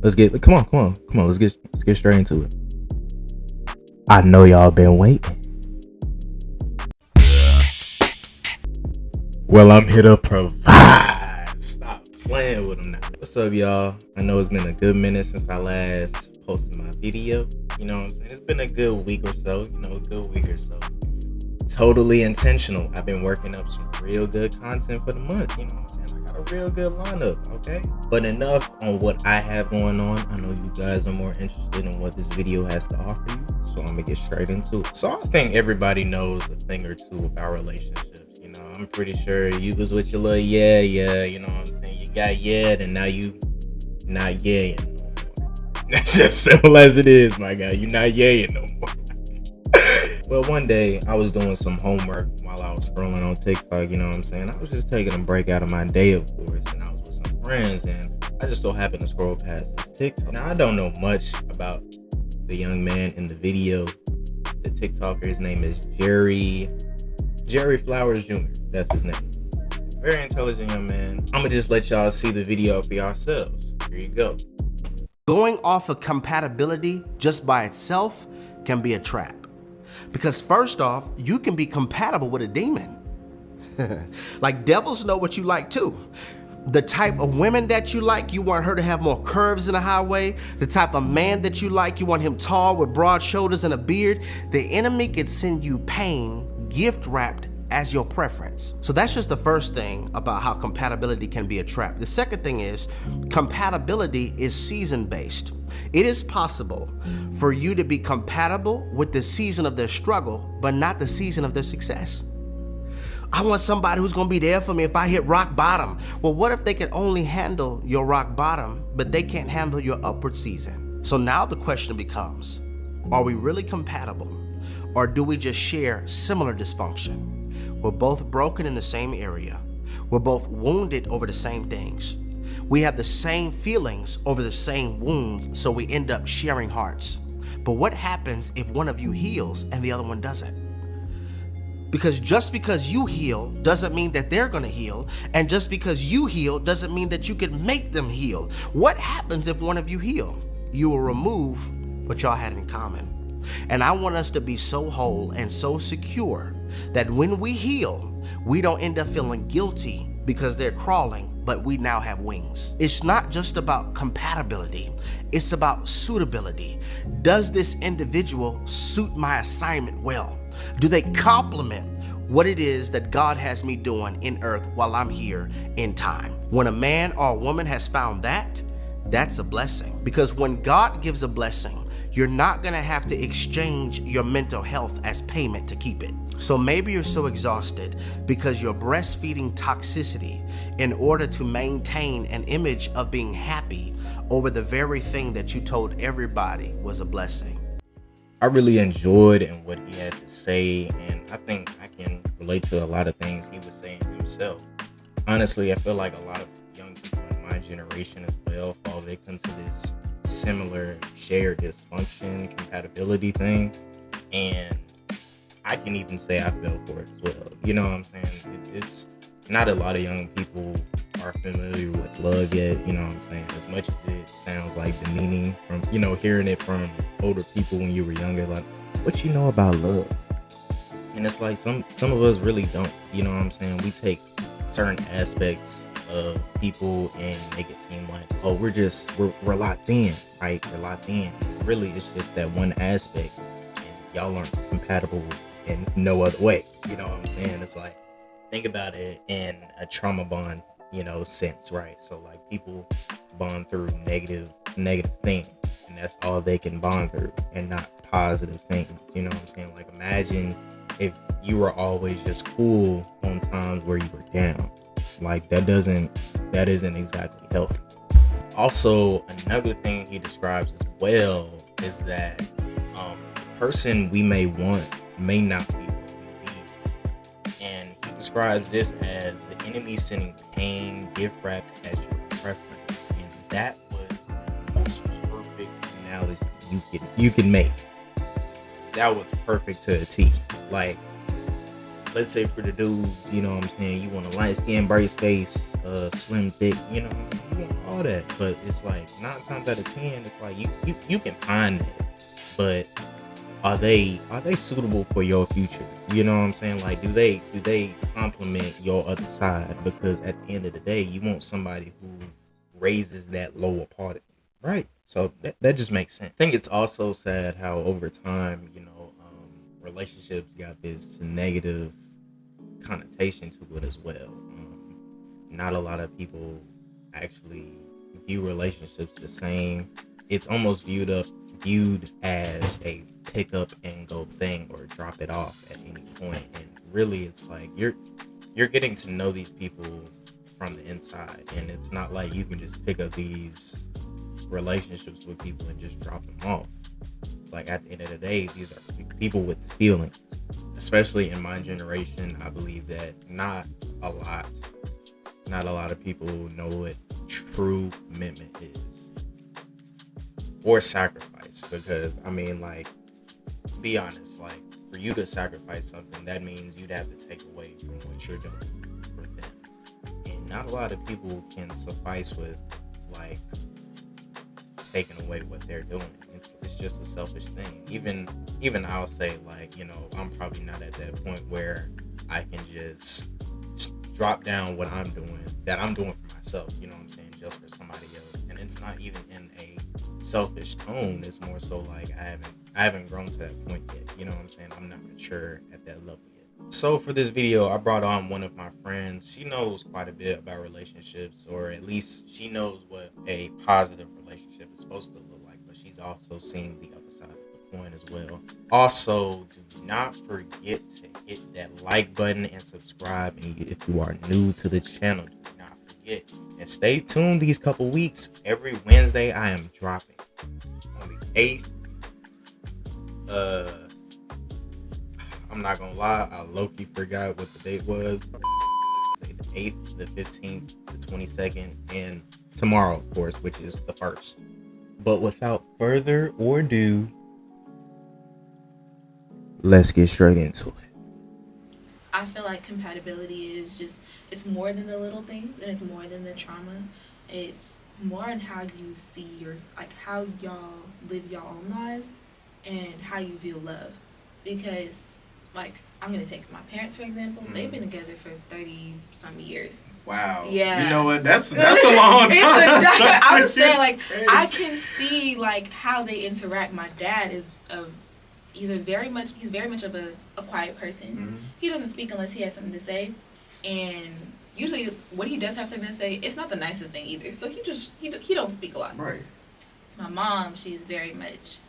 Let's get straight into it. I know y'all been waiting. Well, I'm here to provide. Stop playing with them now. What's up, y'all? I know it's been a good minute since I last posted my video. You know what I'm saying? It's been a good week or so. Totally intentional. I've been working up some real good content for the month. You know what I'm saying? I got a real good lineup, okay? But enough on what I have going on. I know you guys are more interested in what this video has to offer you. So I'm gonna get straight into it. So I think everybody knows a thing or two about relationships. You know, I'm pretty sure you was with your little yeah, you know what I'm saying? You got and now you not yeah no more. That's just simple as it is, my guy. You not yeah no more. Well, one day I was doing some homework while I was scrolling on TikTok, you know what I'm saying? I was just taking a break out of my day, of course, and I was with some friends, and I just so happened to scroll past this TikTok. Now, I don't know much about the young man in the video. The TikToker, his name is Jerry Flowers Jr. That's his name. Very intelligent young man. I'm gonna just let y'all see the video for yourselves. Here you go. Going off of compatibility just by itself can be a trap. Because first off, you can be compatible with a demon. Like devils know what you like too. The type of women that you like, you want her to have more curves in the highway. The type of man that you like, you want him tall with broad shoulders and a beard. The enemy could send you pain, gift wrapped as your preference. So that's just the first thing about how compatibility can be a trap. The second thing is compatibility is season based. It is possible for you to be compatible with the season of their struggle, but not the season of their success. I want somebody who's gonna be there for me if I hit rock bottom. Well, what if they can only handle your rock bottom, but they can't handle your upward season? So now the question becomes, are we really compatible, or do we just share similar dysfunction? We're both broken in the same area. We're both wounded over the same things. We have the same feelings over the same wounds, so we end up sharing hearts. But what happens if one of you heals and the other one doesn't? Because just because you heal doesn't mean that they're gonna heal, and just because you heal doesn't mean that you can make them heal. What happens if one of you heal? You will remove what y'all had in common. And I want us to be so whole and so secure that when we heal, we don't end up feeling guilty because they're crawling, but we now have wings. It's not just about compatibility, it's about suitability. Does this individual suit my assignment well? Do they complement what it is that God has me doing in earth while I'm here in time? When a man or a woman has found that, that's a blessing. Because when God gives a blessing, you're not gonna have to exchange your mental health as payment to keep it. So maybe you're so exhausted because you're breastfeeding toxicity in order to maintain an image of being happy over the very thing that you told everybody was a blessing. I really enjoyed and what he had to say, and I think I can relate to a lot of things he was saying himself. Honestly, I feel like a lot of young people in my generation as well fall victim to this similar shared dysfunction compatibility thing, and I can even say I fell for it as well. You know what I'm saying? It's not a lot of young people are familiar with love yet. You know what I'm saying? As much as it sounds like demeaning from, you know, hearing it from older people when you were younger, like, what you know about love? And it's like some of us really don't. You know what I'm saying? We take certain aspects of people and make it seem like, oh, we're locked in, right? We're locked in. And really, it's just that one aspect, and y'all aren't compatible in no other way. You know what I'm saying? It's like, think about it in a trauma bond, you know, sense, right? So like people bond through negative things, and that's all they can bond through, and not positive things. You know what I'm saying? Like, imagine if you were always just cool on times where you were down. Like, that isn't exactly healthy. Also, another thing he describes as well is that the person we may want may not be what we need. And he describes this as the enemy sending pain, gift wrapped as your preference. And that was the most perfect analogy you can make. That was perfect to a T. Like, let's say for the dudes, you know what I'm saying, you want a light skin, brace face, slim, thick. You know what I'm saying? You want all that, but it's like 9 times out of 10, it's like you can find that, but are they suitable for your future? You know what I'm saying? Like, do they complement your other side? Because at the end of the day, you want somebody who raises that lower part of you, right? So that just makes sense. I think it's also sad how over time, relationships got this negative connotation to it as well. Not a lot of people actually view relationships the same. It's almost viewed as a pick up and go thing or drop it off at any point. And really, it's like you're getting to know these people from the inside, and it's not like you can just pick up these relationships with people and just drop them off. Like, at the end of the day, these are people with feelings. Especially in my generation, I believe that a lot not a lot of people know what true commitment is, or sacrifice. Because I mean, like, be honest, like, for you to sacrifice something, that means you'd have to take away from what you're doing for them. And not a lot of people can suffice with, like, taking away what they're doing. It's just a selfish thing. Even I'll say, like, I'm probably not at that point where I can just drop down what I'm doing, that I'm doing for myself, you know what I'm saying, just for somebody else. And it's not even in a selfish tone. It's more so like I haven't grown to that point yet, you know what I'm saying. I'm not mature at that level yet. So for this video, I brought on one of my friends. She knows quite a bit about relationships, or at least she knows what a positive relationship is supposed to look like, but she's also seen the other side of the coin as well. Also, do not forget to hit that like button and subscribe. And if you are new to the channel, do not forget. And stay tuned these couple weeks. Every Wednesday, I am dropping on the 8th. I'm not gonna lie, I low-key forgot what the date was. The 8th, the 15th, the 22nd, and tomorrow, of course, which is the 1st. But without further ado, let's get straight into it. I feel like compatibility is just, it's more than the little things, and it's more than the trauma. It's more on how you see how y'all live your own lives and how you view love. Because, like, I'm going to take my parents, for example. They've been together for 30-some years. Wow. Yeah. You know what? That's a long time. I was saying, like, I can see, like, how they interact. My dad is he's very much of a quiet person. Mm-hmm. He doesn't speak unless he has something to say. And usually when he does have something to say, it's not the nicest thing either. So he don't speak a lot. Right. My mom, she's very much,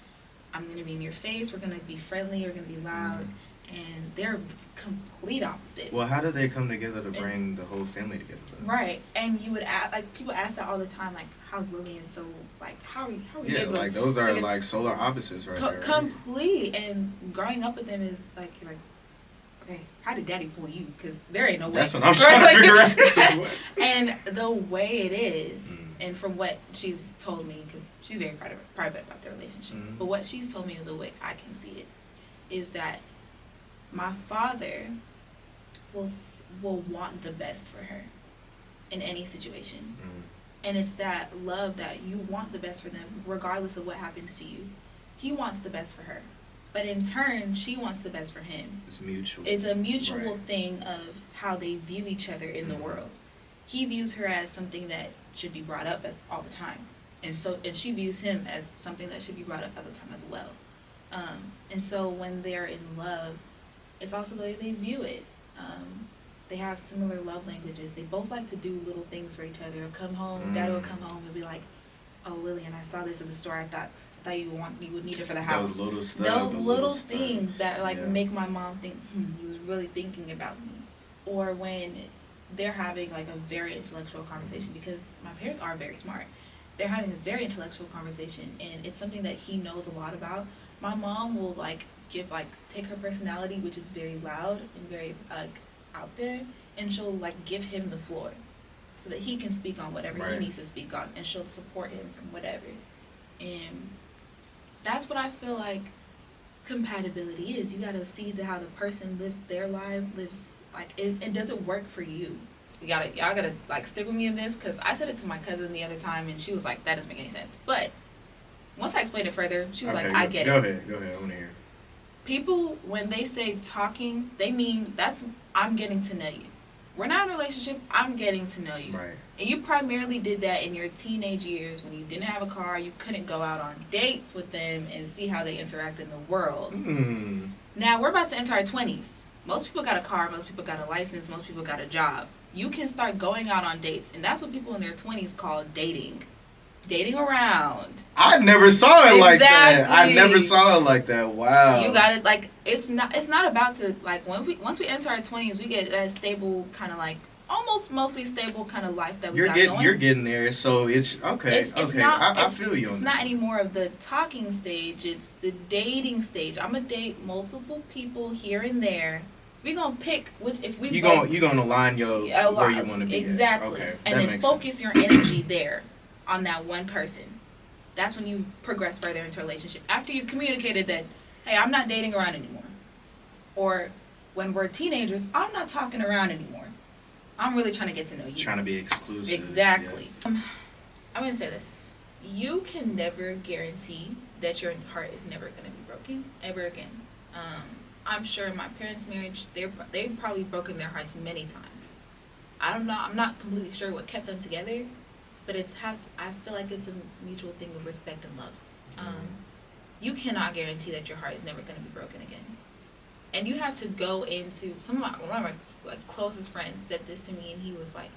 I'm going to be in your face, we're going to be friendly, we're going to be loud. Mm-hmm. And they're complete opposites. Well, how did they come together to bring the whole family together, though? Right. And you would ask, like, people ask that all the time, like, how's Lillian so, like, how are you Yeah, able like, those are, to like, solar opposites right there. Right? Complete. And growing up with them is, like, you're like, okay, how did daddy pull you? Because there ain't no way. That's what I'm trying to figure out. And the way it is, and from what she's told me, because she's very private about their relationship, but what she's told me, the way I can see it, is that my father will want the best for her in any situation. And it's that love that you want the best for them regardless of what happens to you. He wants the best for her, but in turn she wants the best for him. It's mutual. It's a mutual thing of how they view each other in the world. He views her as something that should be brought up as all the time, and she views him as something that should be brought up all the time as well. And so when they're in love, it's also the way they view it. They have similar love languages. They both like to do little things for each other. They'll come home, Dad will come home and be like, "Oh, Lillian, I saw this at the store. I thought you would need it for the house." Those little stuff. Those little things stuff. that like make my mom think, he was really thinking about me. Or when they're having like a very intellectual conversation, because my parents are very smart. They're having a very intellectual conversation, and it's something that he knows a lot about. My mom will take her personality, which is very loud and very out there, and she'll give him the floor so that he can speak on whatever he needs to speak on, and she'll support him from whatever. And that's what I feel like compatibility is. You gotta see how the person lives their life, it doesn't work for you. y'all gotta like stick with me in this, because I said it to my cousin the other time and she was like, that doesn't make any sense. But once I explained it further, she was like, I get it. Go ahead. I want to hear. People, when they say talking, they mean I'm getting to know you. We're not in a relationship, I'm getting to know you. Right. And you primarily did that in your teenage years when you didn't have a car, you couldn't go out on dates with them and see how they interact in the world. Mm. Now, we're about to enter our 20s. Most people got a car, most people got a license, most people got a job. You can start going out on dates, and that's what people in their 20s call dating. Dating around. I never saw it like that. I never saw it like that. Wow. You got it. Like, it's not about to, like, once we enter our 20s, we get that stable kind of like mostly stable kind of life that we got going. You're getting there, so it's okay. It's not, I feel you on it's that. not anymore of the talking stage. It's the dating stage. I'm gonna date multiple people here and there. We gonna pick which if we. You gonna align where you want to be. Exactly. Okay. And then focus your energy there on that one person. That's when you progress further into a relationship. After you've communicated that, hey, I'm not dating around anymore, or when we're teenagers, I'm not talking around anymore. I'm really trying to get to know you. Trying to be exclusive. Exactly. Yeah. I'm going to say this. You can never guarantee that your heart is never going to be broken ever again. I'm sure in my parents' marriage, they've probably broken their hearts many times. I don't know. I'm not completely sure what kept them together, but I feel like it's a mutual thing of respect and love. You cannot guarantee that your heart is never going to be broken again. And you have to go into one of my like closest friends said this to me, and he was like,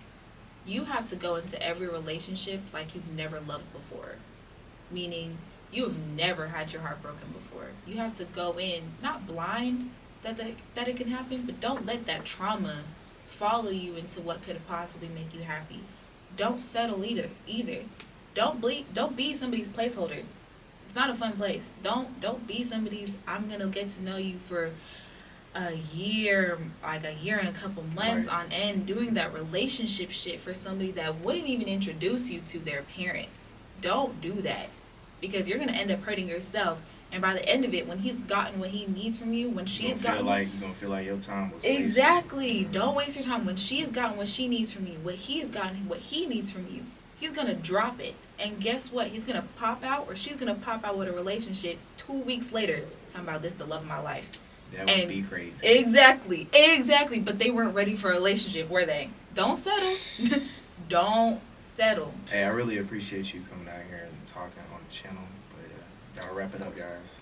you have to go into every relationship like you've never loved before, meaning you have never had your heart broken before. You have to go in not blind that it can happen, but don't let that trauma follow you into what could possibly make you happy. Don't settle either. Don't be somebody's placeholder. It's not a fun place. Don't be somebody's I'm gonna get to know you for a year and a couple months on end, doing that relationship shit for somebody that wouldn't even introduce you to their parents. Don't do that, because you're gonna end up hurting yourself. And by the end of it, when he's gotten what he needs from you, when she's gotten, you're gonna feel like your time was wasted. Exactly. Don't waste your time. When she's gotten what she needs from you, what he's gotten what he needs from you, he's gonna drop it. And guess what? He's gonna pop out, or she's gonna pop out with a relationship 2 weeks later, talking about this the love of my life. That would be crazy. Exactly. But they weren't ready for a relationship, were they? Don't settle. Don't settle. Hey, I really appreciate you coming out here and talking on the channel. But y'all wrap it up, guys.